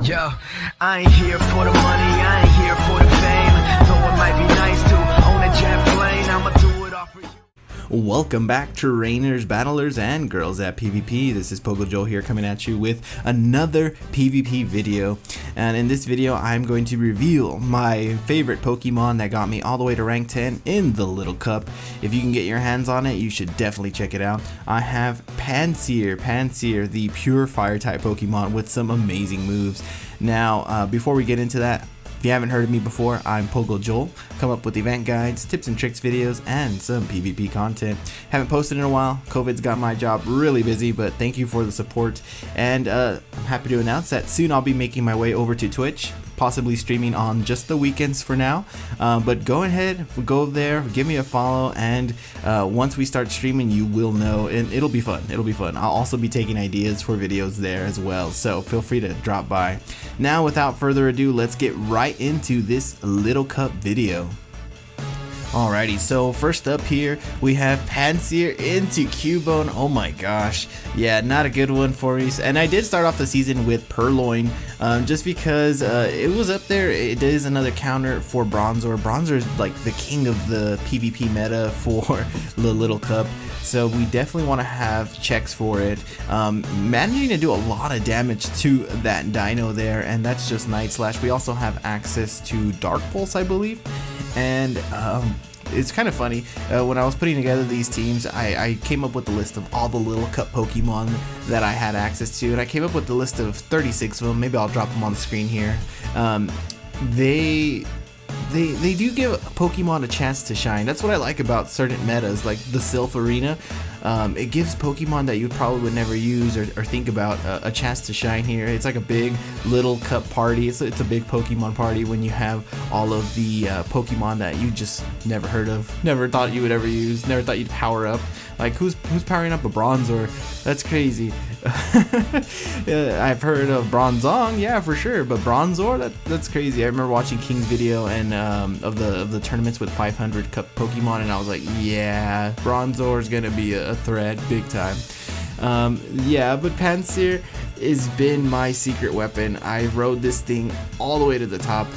Yo, I ain't here for the money, I ain't here for the fame. Though it might be nice to own a jet plane, I'ma do it all for you. Welcome back, trainers, battlers, and girls at PvP. This is PoGo here coming at you with another PvP video. And in this video, I'm going to reveal my favorite Pokemon that got me all the way to rank 10 in the Little Cup. If you can get your hands on it, you should definitely check it out. I have Pansear, the pure fire type Pokemon with some amazing moves. Now, before we get into that, if you haven't heard of me before, I'm PoGo Joel. Come up with event guides, tips and tricks videos, and some PvP content. Haven't posted in a while. COVID's got my job really busy, but thank you for the support. And I'm happy to announce that soon I'll be making my way over to Twitch, possibly streaming on just the weekends for now. But go ahead, go there, give me a follow, and once we start streaming, you will know, and it'll be fun. It'll be fun. I'll also be taking ideas for videos there as well, so feel free to drop by. Now, without further ado, let's get right into this Little Cup video. Alrighty, so first up here we have Pansear into Cubone. Oh my gosh, yeah, not a good one for me. And I did start off the season with Purloin, just because it was up there. It is another counter for Bronzor. Bronzor is like the king of the PvP meta for the Little Cup, so we definitely want to have checks for it. Managing to do a lot of damage to that dino there, and that's just Night Slash. We also have access to Dark Pulse, I believe. And it's kind of funny, when I was putting together these teams, I came up with a list of all the Little Cup Pokemon that I had access to, and I came up with the list of 36 of them. Maybe I'll drop them on the screen here. They do give Pokemon a chance to shine. That's what I like about certain metas, like the Sylph Arena. It gives Pokemon that you probably would never use or think about a chance to shine here. It's like a big Little Cup party. It's a big Pokemon party when you have all of the Pokemon that you just never heard of, never thought you would ever use, never thought you'd power up. Like, who's powering up a Bronzor? That's crazy. I've heard of Bronzong, yeah, for sure, but Bronzor, that's crazy. I remember watching King's video and of the tournaments with 500 Cup Pokemon, and I was like, yeah, Bronzor's gonna be a threat big time. Yeah, but Pansear has been my secret weapon. I rode this thing all the way to the top.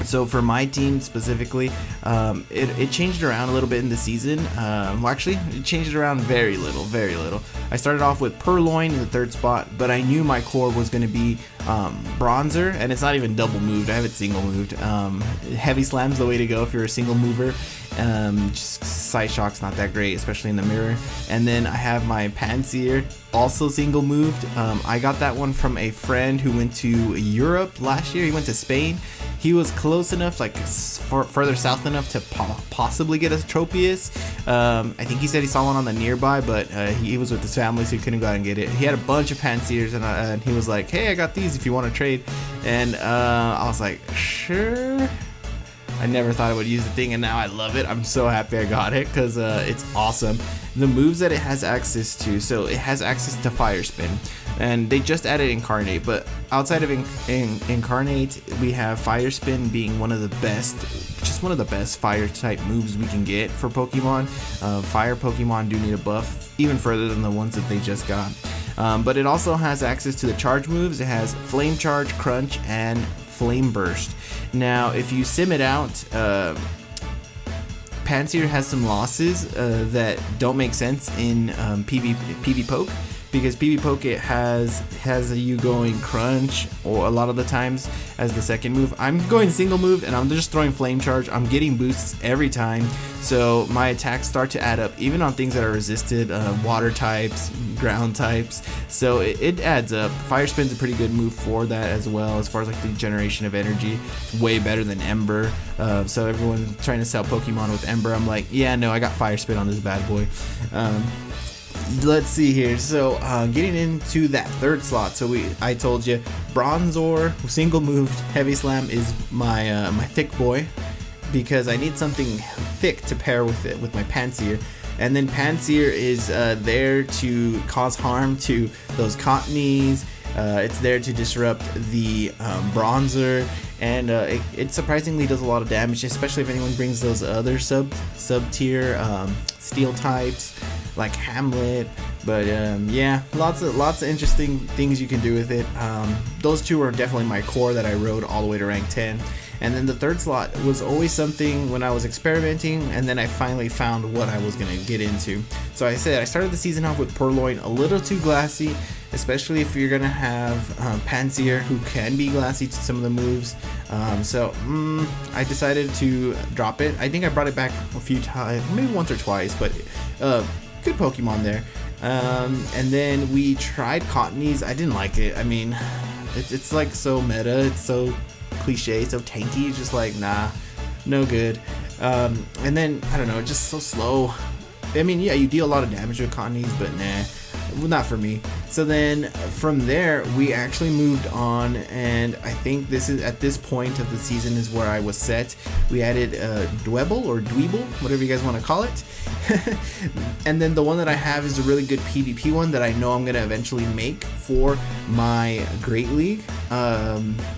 So for my team specifically, it changed around a little bit in the season. Well, actually, it changed around very little. I started off with Purloin in the 3rd spot, but I knew my core was going to be Bronzor, and it's not even double moved. I have it single moved. Heavy Slam's the way to go if you're a single mover. Just Side Shock's not that great, especially in the mirror. And then I have my Pansear, also single moved. I got that one from a friend who went to Europe last year. He went to Spain. He was close enough, like further south enough to possibly get a Tropius. I think he said he saw one on the nearby, but he was with his family, so he couldn't go out and get it. He had a bunch of Pansears, and he was like, hey, I got these if you want to trade. And I was like, sure. I never thought I would use the thing, and now I love it. I'm so happy I got it because it's awesome. The moves that it has access to, so it has access to Fire Spin, and they just added Incarnate, but outside of Incarnate, we have Fire Spin being one of the best, just one of the best fire type moves we can get for Pokemon. Fire Pokemon do need a buff even further than the ones that they just got. But it also has access to the charge moves. It has Flame Charge, Crunch, and Flame Burst. Now, if you sim it out, Pansear has some losses that don't make sense in PV Poke, because PV Poke it has you going Crunch, or a lot of the times as the second move. I'm going single move and I'm just throwing Flame Charge. I'm getting boosts every time, so my attacks start to add up even on things that are resisted, water types, ground types, so it adds up. Fire Spin's a pretty good move for that as well, as far as like the generation of energy. It's way better than Ember, so everyone trying to sell Pokemon with Ember, I'm like, yeah, no, I got Fire Spin on this bad boy. Let's see here. So getting into that 3rd slot, so I told you Bronzor single moved Heavy Slam is my my thick boy, because I need something thick to pair with it, with my Pansear. And then Pansear is there to cause harm to those Cottonies. It's there to disrupt the Bronzor, and it surprisingly does a lot of damage, especially if anyone brings those other sub tier steel types like Hamlet But yeah, lots of interesting things you can do with it. Those two are definitely my core that I rode all the way to rank 10. And then the third slot was always something when I was experimenting, and then I finally found what I was going to get into. So I started the season off with Purloin, a little too glassy, especially if you're going to have Pansear, who can be glassy to some of the moves. I decided to drop it. I think I brought it back a few times, maybe once or twice, but good Pokemon there. And then we tried Cottonies. I didn't like it. I mean, it's like so meta, it's so cliche, so tanky, just like nah, no good. And then I don't know, just so slow. I mean, yeah, you deal a lot of damage with Cottonies, but nah, not for me. So then from there we actually moved on, and I think this is at this point of the season is where I was set. We added Dwebble or Dweeble, whatever you guys want to call it. And then the one that I have is a really good PvP one that I know I'm gonna eventually make for my Great League,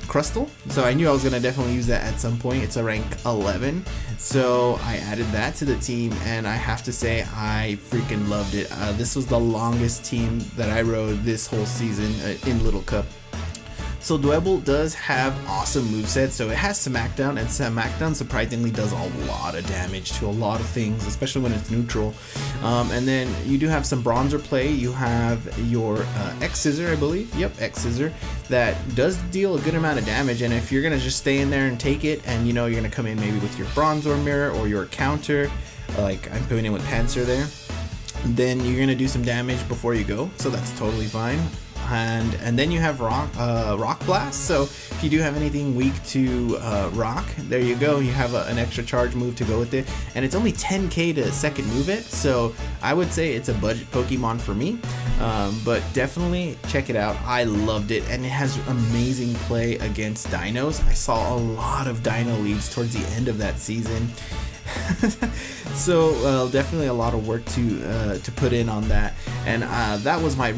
Crustle. So I knew I was gonna definitely use that at some point. It's a rank 11, so I added that to the team, and I have to say I freaking loved it. This was the longest team that I rode this whole season in Little Cup. So Dwebble does have awesome movesets. So it has Smackdown, and Smackdown surprisingly does a lot of damage to a lot of things, especially when it's neutral. And then you do have some Bronzer play. You have your X-Scissor, I believe. Yep, X-Scissor. That does deal a good amount of damage, and if you're going to just stay in there and take it, and you know you're going to come in maybe with your Bronzor Mirror or your counter, like I'm putting in with Panzer there, then you're going to do some damage before you go, so that's totally fine. And then you have Rock Blast. So if you do have anything weak to Rock, there you go. You have an extra charge move to go with it, and it's only 10k to second move it. So I would say it's a budget Pokemon for me, but definitely check it out. I loved it, and it has amazing play against Dinos. I saw a lot of Dino leads towards the end of that season. So definitely a lot of work to put in on that, and that was my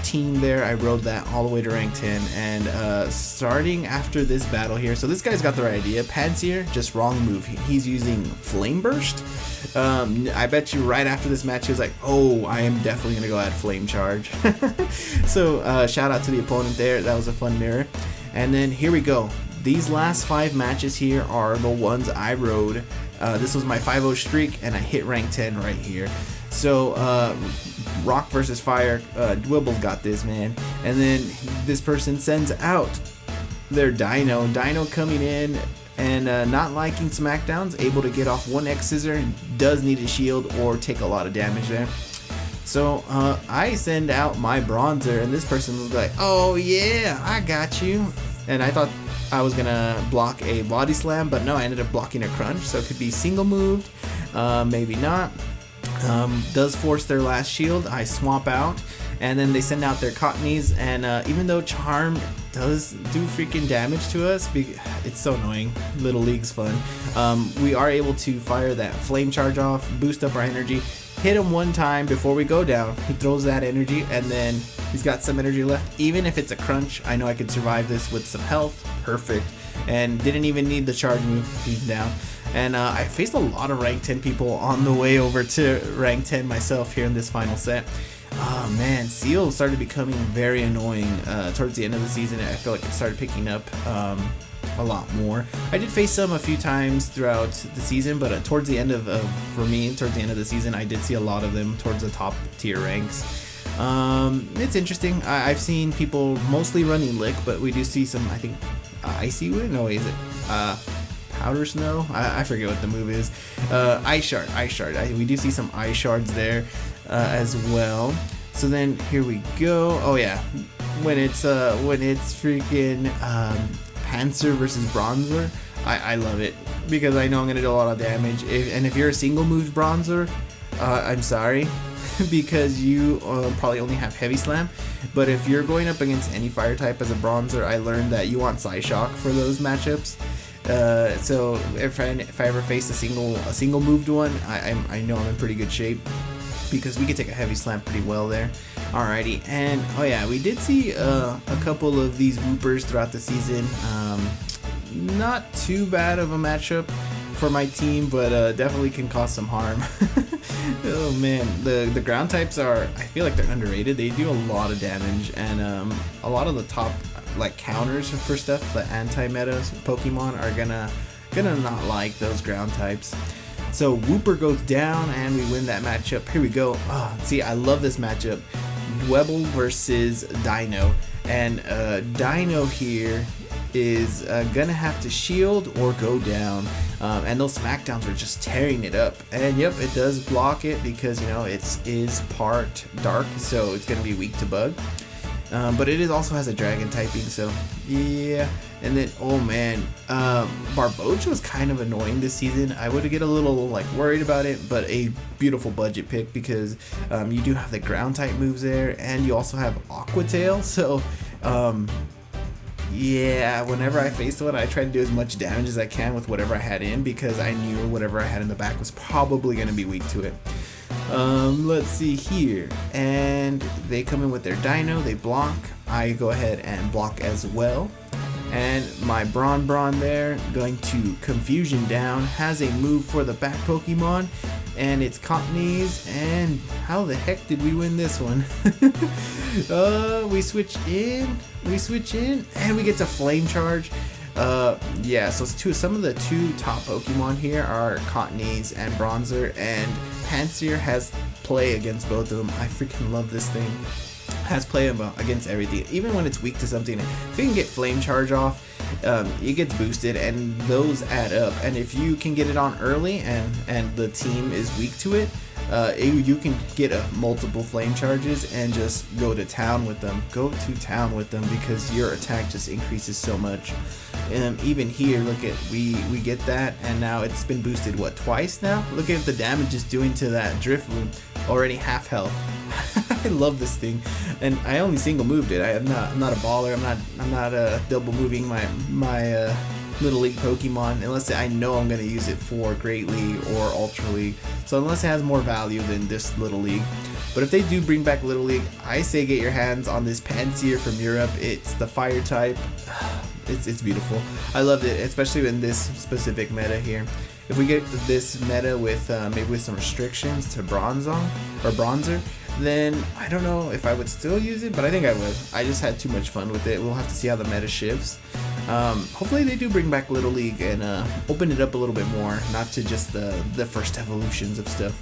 team there. I rode that all the way to rank 10, and starting after this battle here, so this guy's got the right idea. Pansear, just wrong move. He's using Flame Burst. I bet you right after this match he was like, oh, I am definitely gonna go add Flame Charge. So shout out to the opponent there. That was a fun mirror. And then here we go. These last 5 matches here are the ones I rode. This was my 5-0 streak, and I hit rank 10 right here. So Rock versus Fire, Dwebble's got this, man. And then this person sends out their Dino coming in and not liking Smackdowns, able to get off one X-Scissor, does need a shield or take a lot of damage there. So I send out my Bronzer, and this person was like, oh yeah, I got you. And I thought I was gonna block a Body Slam, but no, I ended up blocking a Crunch, so it could be single moved, maybe not. Does force their last shield. I swap out, and then they send out their Cottonies, and even though Charm does do freaking damage to us, it's so annoying. Little League's fun. We are able to fire that Flame Charge off, boost up our energy, hit him one time before we go down. He throws that energy, and then he's got some energy left. Even if it's a Crunch, I know I could survive this with some health. Perfect. And didn't even need the charge move if he's down. And I faced a lot of rank 10 people on the way over to rank 10 myself here in this final set. Oh man, Seal started becoming very annoying towards the end of the season. I feel like it started picking up a lot more. I did face some a few times throughout the season, but towards the end of the season, I did see a lot of them towards the top tier ranks. It's interesting. I've seen people mostly running Lick, but we do see some, I think, Icy Wind? No, is it Powder Snow? I forget what the move is. Ice Shard. We do see some Ice Shards there as well. So then here we go. Oh yeah, when it's freaking Panzer versus Bronzer, I love it because I know I'm gonna do a lot of damage. If you're a single move Bronzer, I'm sorry. Because you probably only have Heavy Slam, but if you're going up against any fire type as a Bronzer, I learned that you want Psyshock for those matchups. So if I ever face a single moved one, I know I'm in pretty good shape because we could take a Heavy Slam pretty well there. Alrighty, and oh yeah, we did see a couple of these Woopers throughout the season. Not too bad of a matchup for my team, but definitely can cause some harm. Oh man, the ground types are, I feel like they're underrated. They do a lot of damage, and a lot of the top like counters for stuff, the anti-meta Pokemon are gonna not like those ground types. So Wooper goes down and we win that matchup. Here we go. Oh, see, I love this matchup. Dwebble versus Dino, and Dino here is gonna have to shield or go down, and those smackdowns are just tearing it up. And yep, it does block it because you know it is part dark, so it's gonna be weak to bug. But it also has a dragon typing, so yeah. And then, oh man, Barboach was kind of annoying this season. I would get a little like worried about it, but a beautiful budget pick because you do have the ground type moves there, and you also have Aqua Tail. So yeah, whenever I faced one, I tried to do as much damage as I can with whatever I had in, because I knew whatever I had in the back was probably going to be weak to it. Let's see here, and they come in with their Dino, they block. I go ahead and block as well, and my Bron there going to Confusion down, has a move for the back Pokemon, and it's Cockneys. And how the heck did we win this one? We switch in, and we get to Flame Charge. Yeah, so some of the two top Pokemon here are Cockneys and Bronzer, and Pansear has play against both of them. I freaking love this thing. Has play against everything, even when it's weak to something. If you can get Flame Charge off, it gets boosted, and those add up. And if you can get it on early, and the team is weak to it, you can get multiple Flame Charges and just go to town with them. Because your attack just increases so much. Even here, look at we get that, and now it's been boosted twice now. Look at the damage it's doing to that Drift Loom. Already half health. I love this thing, and I only single moved it. I'm not a baller. I'm not double moving my Little League Pokemon unless I know I'm gonna use it for Great League or Ultra League. So unless it has more value than this Little League. But if they do bring back Little League, I say get your hands on this Pansear from Europe. It's the fire type. It's beautiful. I loved it, especially in this specific meta here. If we get this meta with maybe with some restrictions to Bronzer, then I don't know if I would still use it, but I think I would. I just had too much fun with it. We'll have to see how the meta shifts. Hopefully they do bring back Little League and open it up a little bit more, not to just the first evolutions of stuff.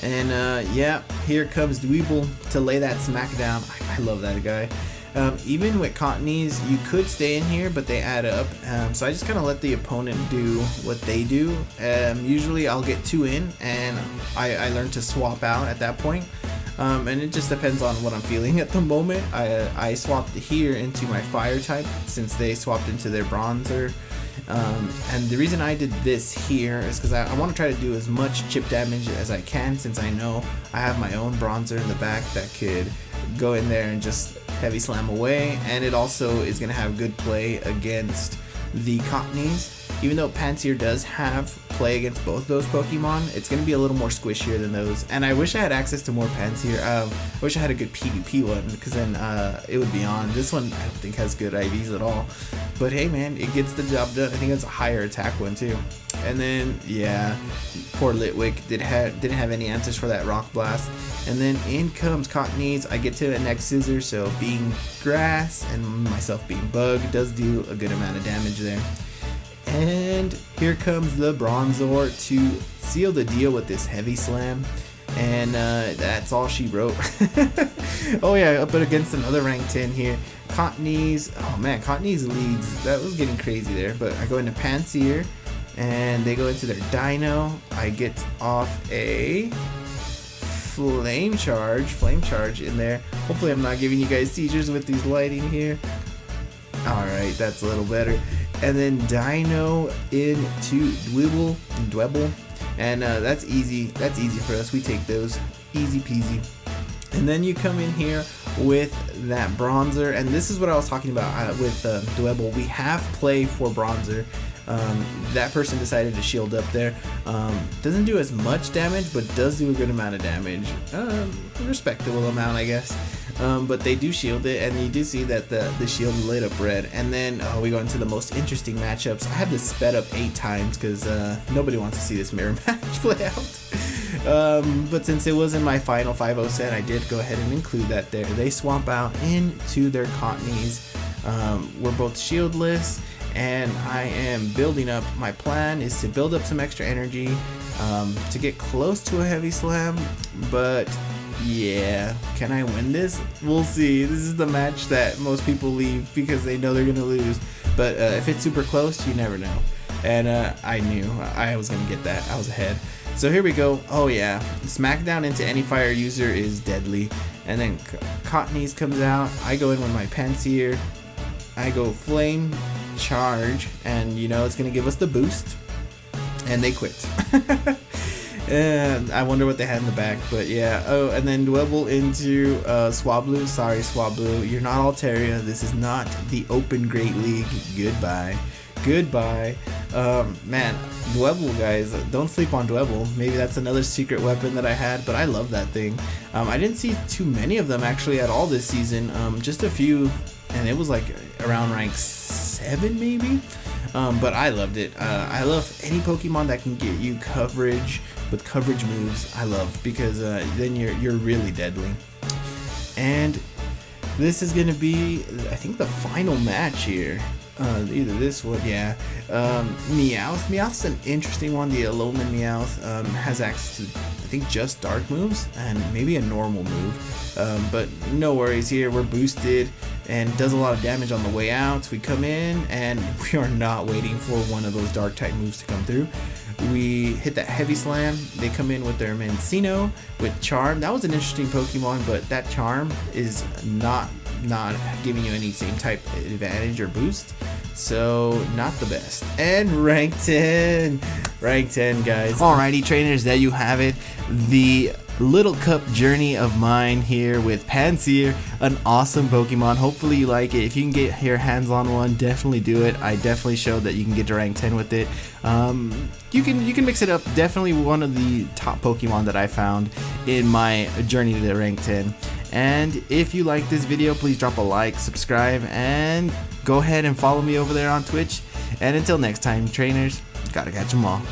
And yeah, here comes Dweeble to lay that smack down. I love that guy. Even with Cockneys, you could stay in here, but they add up. So I just kind of let the opponent do what they do. Usually I'll get 2 in, and I learn to swap out at that point. And it just depends on what I'm feeling at the moment. I swapped here into my fire type since they swapped into their Bronzer. And the reason I did this here is because I want to try to do as much chip damage as I can, since I know I have my own Bronzer in the back that could go in there and just heavy slam away. And it also is going to have good play against the Cockneys. Even though Pansear does have play against both those Pokemon, it's going to be a little more squishier than those. And I wish I had access to more Pansear. I wish I had a good PvP one, because then it would be on. This one I don't think has good IVs at all. But hey man, it gets the job done. I think it's a higher attack one too. And then yeah, poor Litwick didn't have any answers for that Rock Blast. And then in comes Cockneys. I get to a next Scissor, so being Grass and myself being Bug does do a good amount of damage there. And here comes the Bronzor to seal the deal with this heavy slam. And that's all she wrote. Oh yeah, up against another rank 10 here. Cockneys. Oh man, Cockneys leads. That was getting crazy there. But I go into Pansear, and they go into their Dino. I get off a Flame Charge in there. Hopefully I'm not giving you guys seizures with these lighting here. Alright, that's a little better. And then Dino into Dwebble. And that's easy for us. We take those easy peasy. And then you come in here with that Bronzer, and this is what I was talking about with Dwebble. We have play for Bronzer. That person decided to shield up there. Doesn't do as much damage, but does do a good amount of damage. A respectable amount, I guess. But they do shield it, and you do see that the shield lit up red. And then we go into the most interesting matchups. I have this sped up 8 times because nobody wants to see this mirror match play out. But since it was in my final 5-0 set, I did go ahead and include that there. They swamp out into their Cottonies. We're both shieldless, and I am building up. My plan is to build up some extra energy to get close to a heavy slam, but yeah, can I win this? We'll see. This is the match that most people leave because they know they're gonna lose, but if it's super close, you never know. And I knew I was gonna get that. I was ahead. So here we go. Oh yeah, smackdown into any fire user is deadly. And then Cottonies comes out. I go in with my Panseer. I go flame charge, and you know it's gonna give us the boost. And they quit. And I wonder what they had in the back, but yeah. Oh, and then Dwebble into Swablu. Sorry, Swablu, you're not Altaria. This is not the Open Great League. Goodbye. Goodbye. Man, Dwebble, guys, don't sleep on Dwebble. Maybe that's another secret weapon that I had, but I love that thing. I didn't see too many of them actually at all this season. Just a few, and it was like around rank 7 maybe. But I loved it. I love any Pokemon that can get you coverage with coverage moves. I love, because then you're really deadly. And this is gonna be, I think, the final match here. Either this one, yeah. Meowth. Meowth's an interesting one. The Alolan Meowth has access to, I think, just dark moves and maybe a normal move. But no worries here. We're boosted and does a lot of damage on the way out. We come in and we are not waiting for one of those dark type moves to come through. We hit that heavy slam. They come in with their Mancino with Charm. That was an interesting Pokemon, but that Charm is not giving you any same type advantage or boost, so not the best. And rank 10, guys. Alrighty, trainers, there you have it. The Little Cup journey of mine here with Panseer, an awesome Pokemon. Hopefully you like it. If you can get your hands on one, definitely do it. I definitely showed that you can get to rank 10 with it. You can mix it up. Definitely one of the top Pokemon that I found in my journey to rank 10. And if you like this video, please drop a like, subscribe, and go ahead and follow me over there on Twitch. And until next time, trainers, gotta catch 'em all.